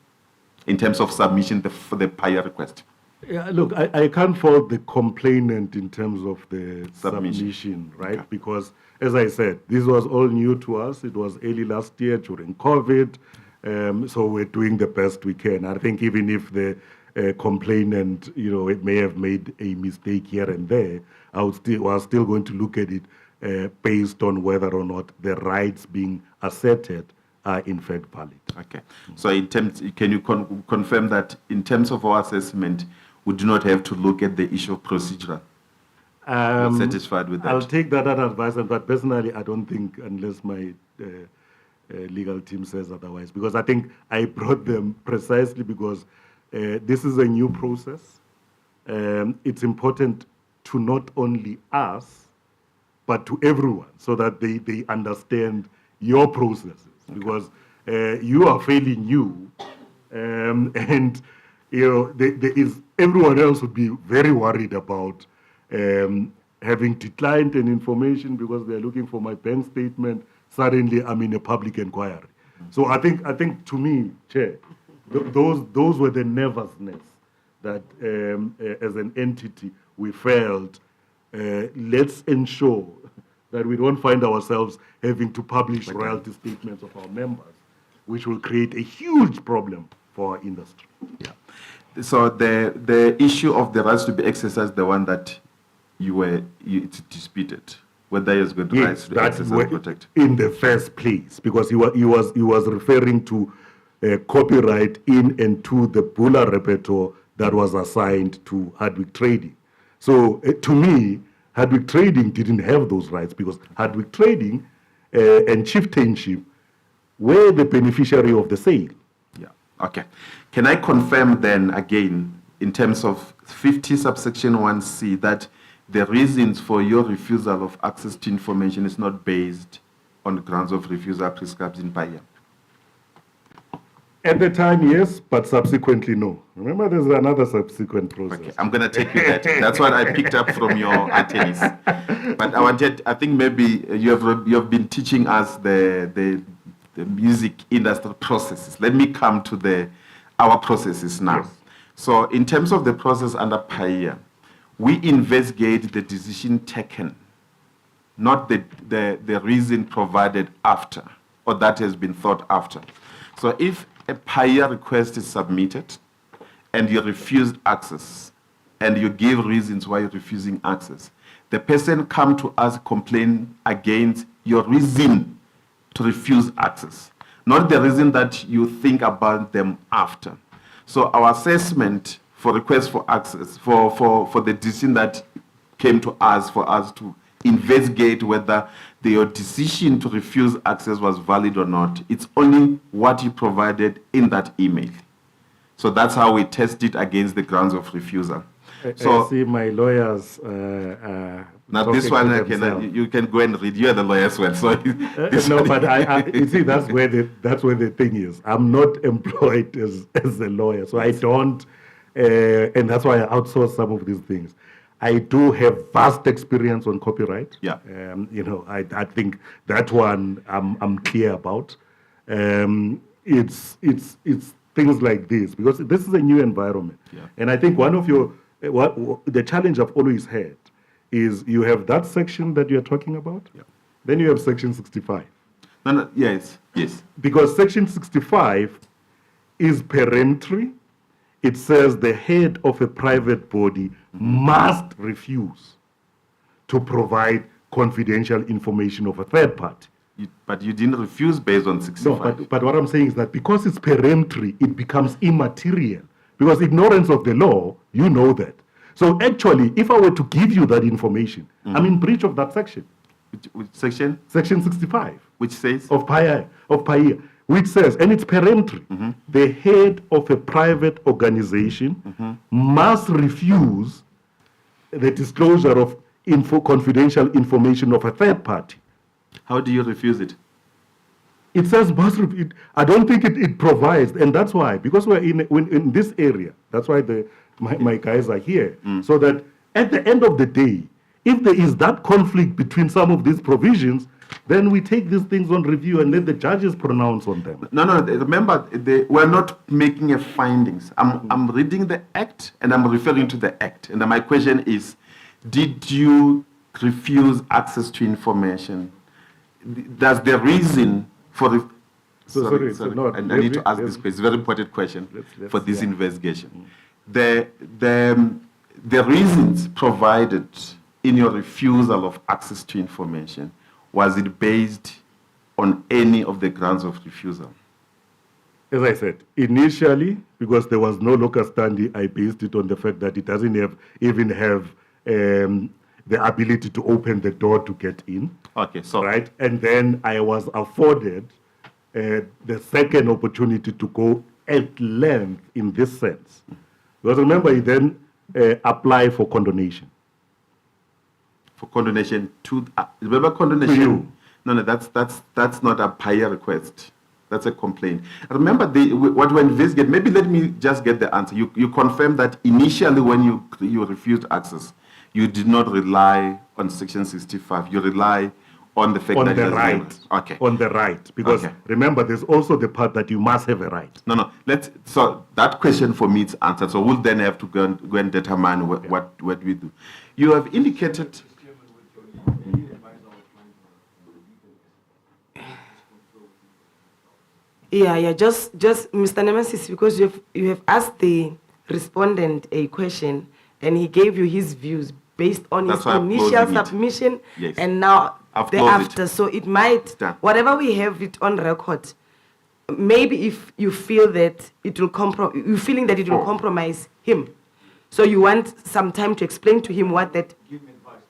in terms of submission for the PAIA request? Yeah, look, I can't fault the complainant in terms of the Submission. submission, right? Okay. Because, as I said, this was all new to us. It was early last year during COVID, so we're doing the best we can. I think even if the complainant, it may have made a mistake here and there, I was still going to look at it based on whether or not the rights being asserted are in fact valid. Okay. So in terms, can you confirm that in terms of our assessment, we do not have to look at the issue of procedure? You're satisfied with that? I'll take that as advice, but personally, I don't think, unless my legal team says otherwise, because I think I brought them precisely because this is a new process. It's important to not only us, but to everyone, so that they understand your processes, because you are fairly new, and there is everyone else would be very worried about having declined an information because they're looking for my bank statement. Suddenly, I'm in a public inquiry. So I think to me, Chair, those were the nervousness that, as an entity, we felt. Let's ensure that we don't find ourselves having to publish royalty statements of our members, which will create a huge problem for our industry. Yeah. So the issue of the rights to be exercised, the one that you disputed, whether he has got rights to exercise and protect. In the first place, because he was referring to copyright in and to the Bula repertoire that was assigned to Hardwick Trading. So to me, Hardwick Trading didn't have those rights because Hardwick Trading and chieftainship were the beneficiary of the sale. Yeah. Okay. Can I confirm then again, in terms of 50 subsection 1C, that the reasons for your refusal of access to information is not based on the grounds of refusal prescribed in PAIA? At the time, yes, but subsequently, no. Remember, there's another subsequent process. Okay, I'm going to take you that. That's what I picked up from your attorneys. But I think maybe you have been teaching us the music industry processes. Let me come to our processes now. Yes. So in terms of the process under PAIA, we investigate the decision taken, not the reason provided after, or that has been thought after. So if a PAIA request is submitted and you refused access, and you give reasons why you're refusing access, the person come to us complain against your reason to refuse access, not the reason that you think about them after. So our assessment for request for access, for the decision that came to us, for us to investigate whether your decision to refuse access was valid or not, it's only what you provided in that email. So that's how we test it against the grounds of refusal. So I see my lawyers. Now this one you can go and read. You're the lawyer as well. So no, but you see that's where the thing is. I'm not employed as a lawyer, so I don't and that's why I outsource some of these things. I do have vast experience on copyright. Yeah. I think that one I'm clear about. It's things like this because this is a new environment. Yeah. And I think one of the challenge I've always had is you have that section that you're talking about, Yeah. then you have section 65. No, yes. Because section 65 is peremptory. It says the head of a private body must refuse to provide confidential information of a third party. But you didn't refuse based on 65. No, but what I'm saying is that because it's peremptory, it becomes immaterial. Because ignorance of the law, you know that. So actually, if I were to give you that information, I'm in breach of that section. Which section? Section 65 Which says? of PAIA, which says, and it's peremptory, the head of a private organization must refuse the disclosure of confidential information of a third party. How do you refuse it? It says must refuse. I don't think it provides, and that's why, because we're in this area, that's why my guys are here, so that at the end of the day, if there is that conflict between some of these provisions, then we take these things on review and let the judges pronounce on them. No, remember, we're not making a findings. I'm reading the act and I'm referring to the act. And my question is, did you refuse access to information? Does the reason for it... Sorry. I need to ask this question. It's a very important question for this investigation. The reasons provided in your refusal of access to information, was it based on any of the grounds of refusal? As I said, initially, because there was no locus standi, I based it on the fact that it doesn't even have the ability to open the door to get in. Okay, so... Right? And then I was afforded the second opportunity to go at length in this sense. Because remember, you then apply for condonation. For condonation to... remember condonation? To you. No, that's not a PAIA request. That's a complaint. Remember, what we investigate, maybe let me just get the answer. You confirm that initially when you refused access, you did not rely on Section 65. You rely on the fact on that... the right. Okay. On the right. Because remember, there's also the part that you must have a right. No. So that question for me is answered. So we'll then have to go and determine what we do. You have indicated... Yeah, just Mr. Nemesis, because you have asked the respondent a question and he gave you his views based on his initial submission and now thereafter. So it might, whatever we have it on record, maybe if you feel that it will compromise him. So you want some time to explain to him what that... Give me advice.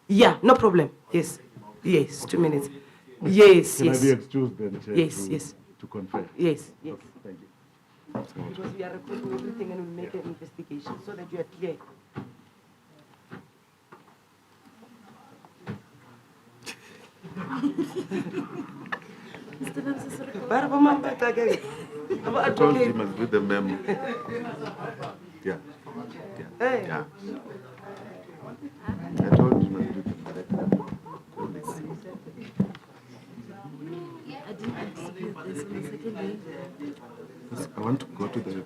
Yeah, no problem. Yes, 2 minutes. Yes. Can I be excused then, Chair, Yes. to confirm? Yes. Okay, thank you. Because we are recording everything and we'll make an investigation so that you are clear. I told him he must do the memo. Yeah. I told him he must do the memo. I didn't anticipate this on the second day. I want to go to the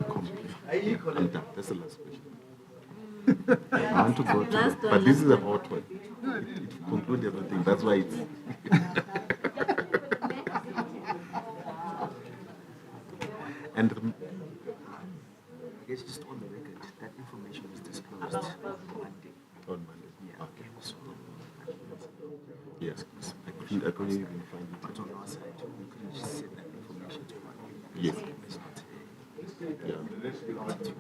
complaint. I'm done. That's the last question. I want to go to Last but one, this is a hot one. It concludes everything. That's why it's... And I guess just on the record, that information was disclosed on Monday. on Monday. Yeah. Okay. So, Yes. I couldn't even find it. but on our side, we couldn't just send that information to one. Yes. It's not, Yeah.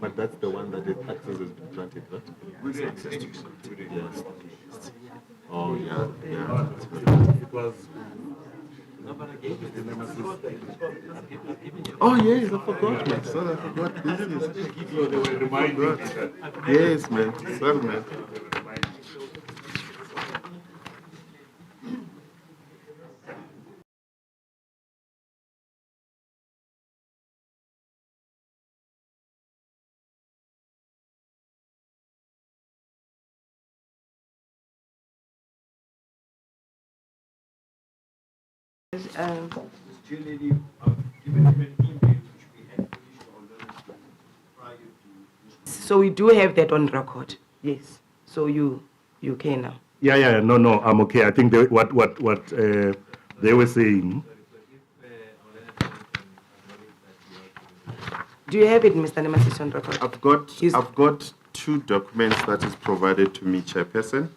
But that's the one that the access has been granted, right? it's access to something. Yes. Oh, yeah. It was... Oh, yes, I forgot, man. Sorry, I forgot. This is... So they were reminding me that... Yes, man. Sorry, man. Dear lady, I've given him an email which we had finished our learners prior to. So we do have that on record. Yes. So you can now. Yeah, no, I'm okay. I think what they were saying. Do you have it, Mr. Nemasisi, on record? I've got two documents that is provided to me, Chairperson.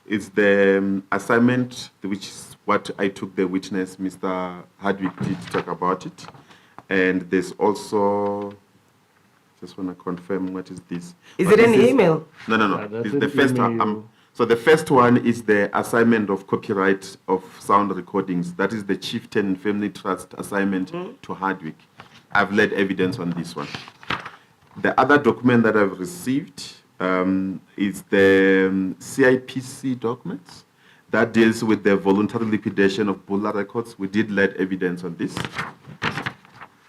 It's the assignment, which is what I took the witness, Mr. Hardwick, did talk about it. And there's also, just want to confirm what is this. Is it an email? No. that's It's an the first email. one. So the first one is the assignment of copyright of sound recordings. That is the Chieftain Family Trust assignment to Hardwick. I've led evidence on this one. The other document that I've received is the CIPC documents that deals with the voluntary liquidation of Bula records. We did lead evidence on this.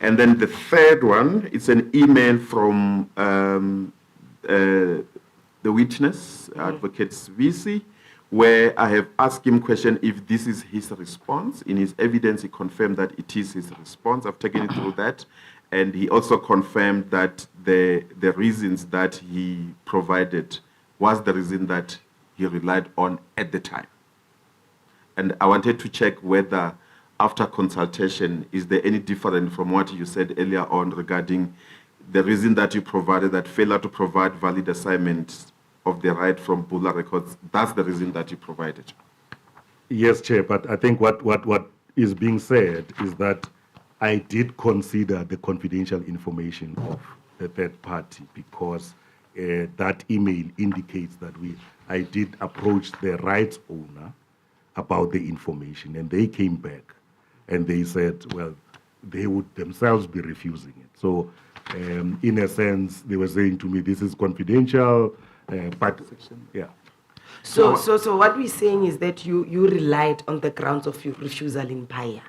And then the third one, it's an email from the witness, Advocate Svisi, where I have asked him question if this is his response. In his evidence, he confirmed that it is his response. I've taken it through that. And he also confirmed that the reasons that he provided was the reason that he relied on at the time. And I wanted to check whether, after consultation, is there any different from what you said earlier on regarding the reason that you provided, that failure to provide valid assignments of the right from Bula records, that's the reason that you provided? Yes, Chair, but I think what is being said is that I did consider the confidential information of the third party because that email indicates that I did approach the rights owner about the information, and they came back and they said, well, they would themselves be refusing it. So in a sense, they were saying to me, this is confidential, but yeah. So what we're saying is that you relied on the grounds of your refusal in Paya.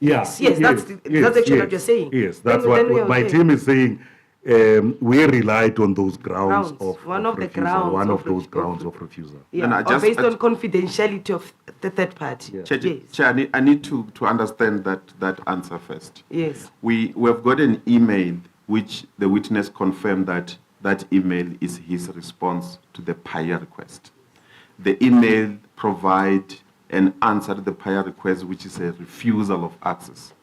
Yes, that's actually what you're saying. Yes, that's Then what my team is saying. We relied on those grounds of one of the refusal, grounds one of of those ref- grounds of refusal. Yeah, No, or based on confidentiality of the third party. Yeah. Chair, Yes. Chair, I need to understand that answer first. Yes. We have got an email which the witness confirmed that email is his response to the prior request. The email provide an answer to the prior request, which is a refusal of access.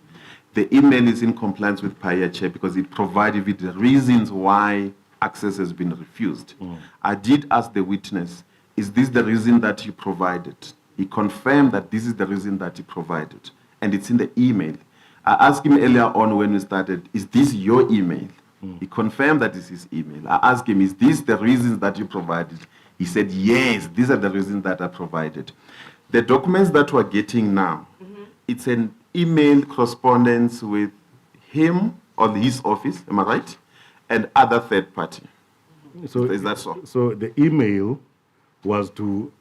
The email is in compliance with prior, Chair, because it provided with the reasons why access has been refused. I did ask the witness, is this the reason that you provided? He confirmed that this is the reason that he provided, and it's in the email. I asked him earlier on when we started, is this your email? He confirmed that this is his email. I asked him, is this the reasons that you provided? He said, yes, these are the reasons that I provided. The documents that we're getting now, it's an email correspondence with him or his office, am I right? And other third party. So Is that so? So the email was to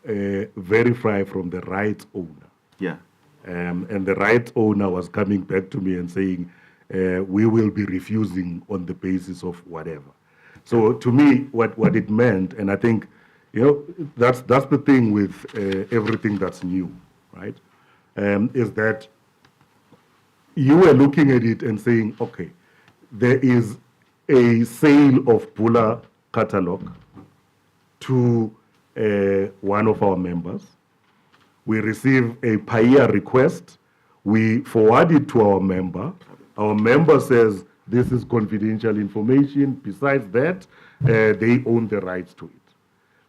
verify from the rights owner. Yeah. And the rights owner was coming back to me and saying, we will be refusing on the basis of whatever. So to me, what it meant, and I think, that's the thing with everything that's new, right? Is that you were looking at it and saying, okay, there is a sale of Bula catalog to one of our members. We receive a PAIA request. We forward it to our member. Our member says, this is confidential information. Besides that, they own the rights to it.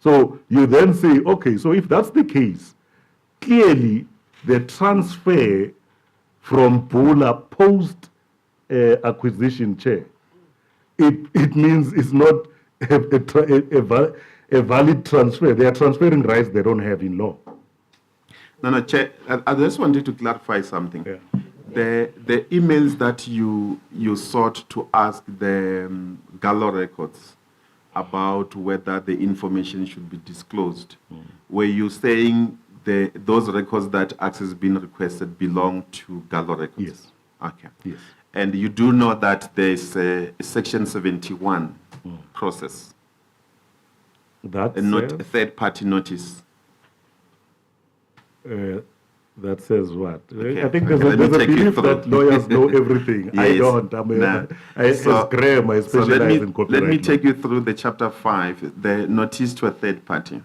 So you then say, okay, so if that's the case, clearly the transfer from Bula post acquisition, Chair, it means it's not a valid transfer. They are transferring rights they don't have in law. No, Chair, I just wanted to clarify something. Yeah. The emails that you sought to ask the Gallo records about whether the information should be disclosed, were you saying those records that access has been requested belong to Gallo records? Yes. Okay. Yes. And you do know that there's a Section 71 process, That's and not a third-party notice. That says what? Okay, I think okay, let me there's a take you belief through. that lawyers know everything. I Yes. don't. Nah. As Graham, I So specialize in copyright. let me law. take you through the chapter 5, the notice to a third party.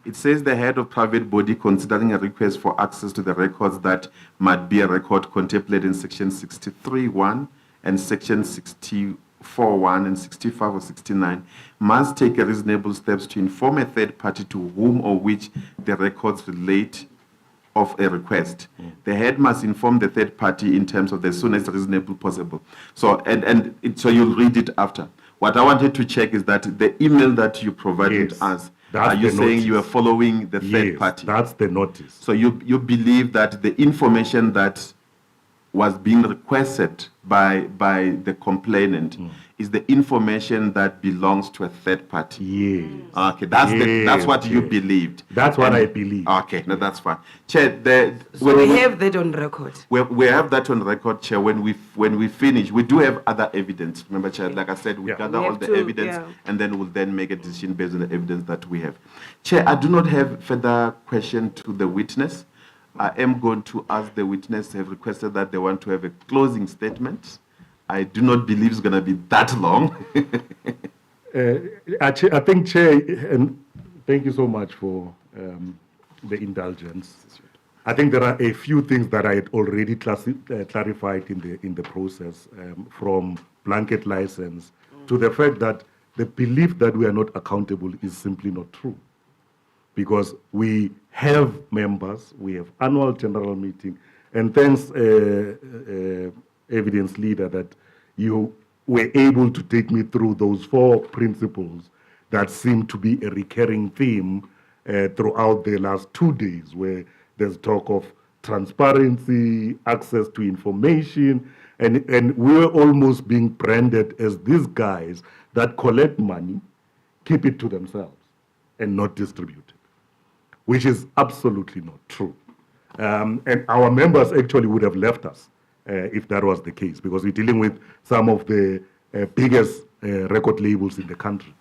It says the head of private body considering a request for access to the records that might be a record contemplated in section 63(1) and section 64(1) and 65 or 69 must take reasonable steps to inform a third party to whom or which the records relate of a request. The head must inform the third party in terms of the soonest reasonable possible. So so you'll read it after. What I wanted to check is that the email that you provided Yes, us, that's are you the saying you are notice. following the third Yes, party? that's the notice. So you believe that the information that was being requested by the complainant is the information that belongs to a third party? Yes. Okay, that's what you Chair. believed. That's what I believe. Okay, no, that's fine. Chair, So we have that on record. we have that on record, Chair. When we finish, we do have other evidence. Remember, Chair, like I said, we Yeah. gather We all have the to, evidence, yeah. and then we'll then make a decision based on the evidence that we have. Chair, I do not have further question to the witness. I am going to ask the witness, have requested that they want to have a closing statement. I do not believe it's going to be that long. I think, Chair, and thank you so much for the indulgence. I think there are a few things that I had already clarified in the process, from blanket license to the fact that the belief that we are not accountable is simply not true. Because we have members, we have annual general meeting, and thanks, evidence leader, that you were able to take me through those 4 principles that seem to be a recurring theme throughout the last 2 days, where there's talk of transparency, access to information, and we're almost being branded as these guys that collect money, keep it to themselves, and not distribute it, which is absolutely not true. And our members actually would have left us if that was the case, because we're dealing with some of the biggest record labels in the country.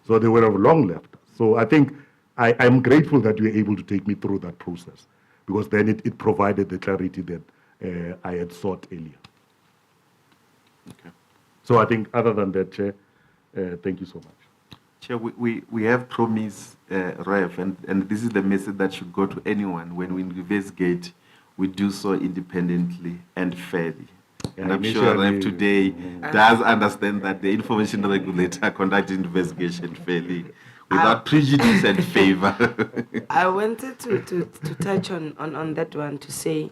So they would have long left us. So I think I'm grateful that you were able to take me through that process, because then it provided the clarity that I had sought earlier. Okay. So I think other than that, Chair, thank you so much. Chair, we have promised, Rev, and this is the message that should go to anyone. When we investigate, we do so independently and fairly. Yeah, and I'm sure Rev initially- today does understand that the information regulator conducted investigation fairly, without prejudice and favor. I wanted to touch on that one, to say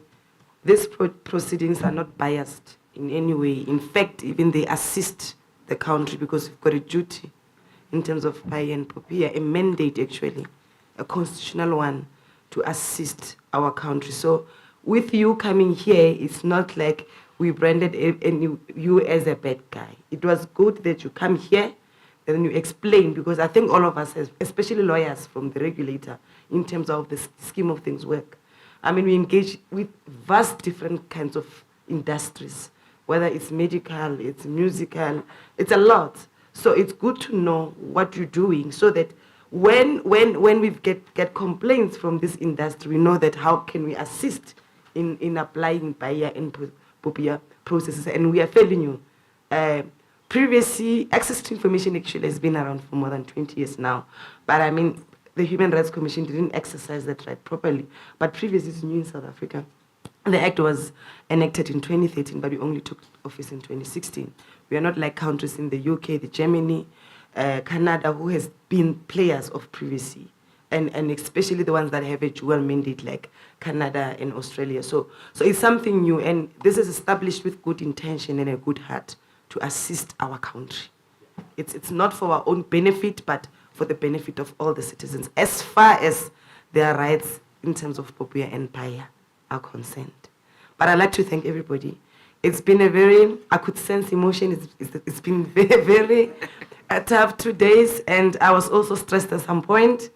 these proceedings are not biased in any way. In fact, even they assist the country, because we've got a duty in terms of Pai and Popia, a mandate actually, a constitutional one, to assist our country. So with you coming here, it's not like we branded you as a bad guy. It was good that you come here and then you explain, because I think all of us, especially lawyers from the regulator, in terms of the scheme of things work. I mean, we engage with vast different kinds of industries, whether it's medical, it's musical, it's a lot. So it's good to know what you're doing, so that when we get complaints from this industry, we know that how can we assist in applying Bayer and Popia processes. And we are telling you, previously, access to information actually has been around for more than 20 years now. But I mean, the Human Rights Commission didn't exercise that right properly. But previously, it's new in South Africa. The act was enacted in 2013, but we only took office in 2016. We are not like countries in the UK, the Germany, Canada, who has been players of privacy, and especially the ones that have a dual mandate like Canada and Australia. So it's something new, and this is established with good intention and a good heart to assist our country. It's not for our own benefit, but for the benefit of all the citizens, as far as their rights in terms of Popia and Paya are concerned. But I'd like to thank everybody. It's been a very, I could sense emotion. It's been very, very tough 2 days, and I was also stressed at some point.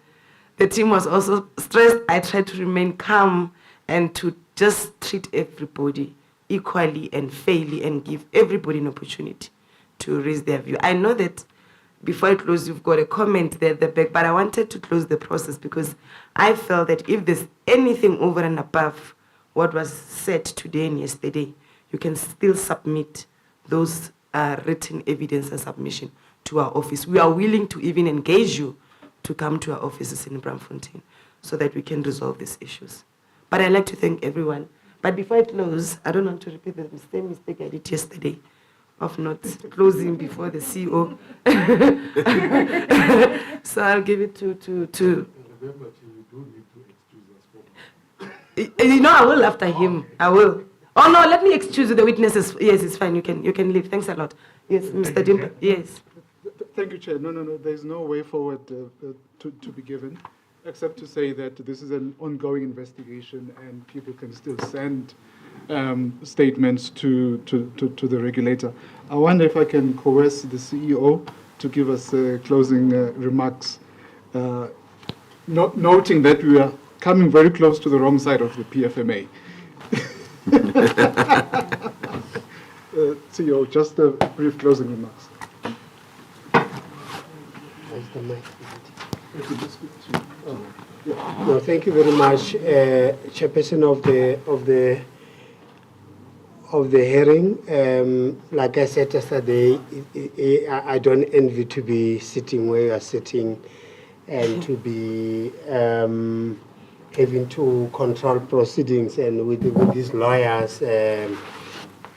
The team was also stressed. I tried to remain calm and to just treat everybody equally and fairly and give everybody an opportunity to raise their view. I know that before I close, you've got a comment there at the back, but I wanted to close the process because I felt that if there's anything over and above what was said today and yesterday, you can still submit those written evidence and submission to our office. We are willing to even engage you to come to our offices in Braamfontein so that we can resolve these issues. But I'd like to thank everyone. But before I close, I don't want to repeat the same mistake I did yesterday of not closing before the CEO. So I'll give it to. Remember, you do need to excuse us for You know, I will after him. I will. Oh no, let me excuse the witnesses. Yes, it's fine. You can leave. Thanks a lot. Yes, Mr. Dimba. Yes. Thank you, Chair. No. There's no way forward to be given, except to say that this is an ongoing investigation and people can still send statements to the regulator. I wonder if I can coerce the CEO to give us closing remarks, noting that we are coming very close to the wrong side of the PFMA. CEO, just a brief closing remarks. No, thank you very much, Chairperson of the hearing. Like I said yesterday, I don't envy to be sitting where you are sitting and to be having to control proceedings and with these lawyers,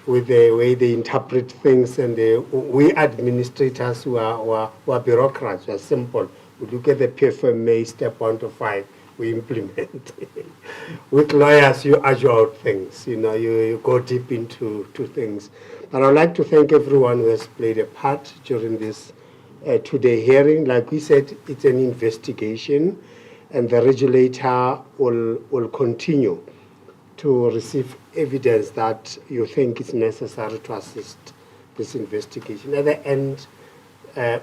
with the way they interpret things, and we administrators who are bureaucrats, who are simple. We look at the PFMA step 1 to 5, we implement. With lawyers, you argue out things, you go deep into things. But I'd like to thank everyone who has played a part during this today hearing. Like we said, it's an investigation, and the regulator will continue to receive evidence that you think is necessary to assist this investigation. At the end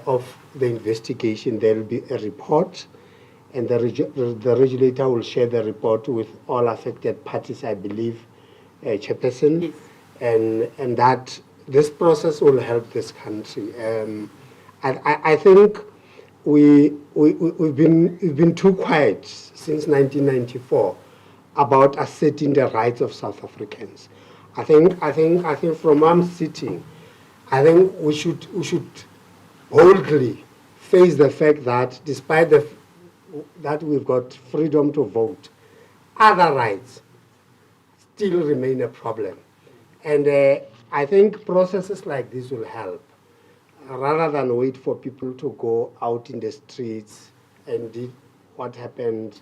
of the investigation, there will be a report, and the regulator will share the report with all affected parties, I believe, Chairperson, Yes. and that this process will help this country. I think we've been too quiet since 1994 about asserting the rights of South Africans. I think from where I'm sitting, I think we should boldly face the fact that despite that we've got freedom to vote, other rights still remain a problem. And I think processes like this will help, rather than wait for people to go out in the streets and did what happened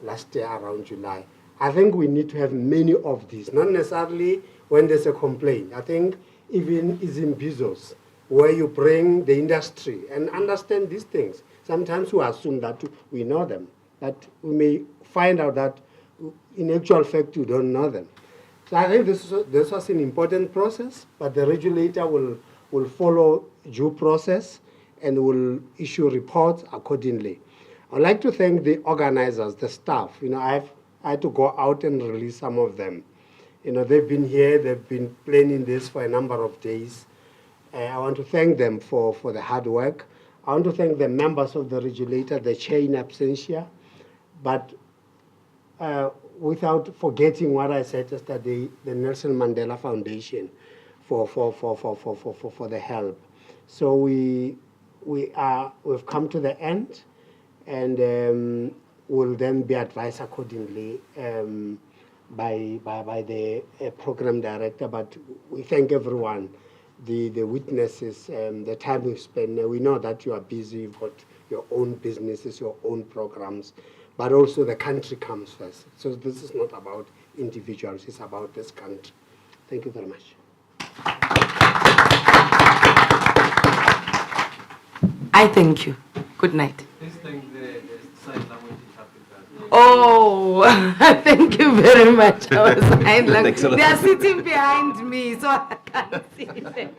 last year around July. I think we need to have many of these, not necessarily when there's a complaint. I think even in business, where you bring the industry and understand these things. Sometimes we assume that we know them, but we may find out that in actual fact you don't know them. So I think this was an important process, but the regulator will follow due process and will issue reports accordingly. I'd like to thank the organizers, the staff. I had to go out and release some of them. They've been here, they've been planning this for a number of days. I want to thank them for the hard work. I want to thank the members of the regulator, the chair in absentia, but without forgetting what I said yesterday, the Nelson Mandela Foundation for the help. So we've come to the end, and will then be advised accordingly by the program director. But we thank everyone, the witnesses, the time we've spent. We know that you are busy, you've got your own businesses, your own programs, but also the country comes first. So this is not about individuals, it's about this country. Thank you very much. I thank you. Good night. Please thank the sign language interpreter. Oh, thank you very much. They are sitting behind me, so I can't see them.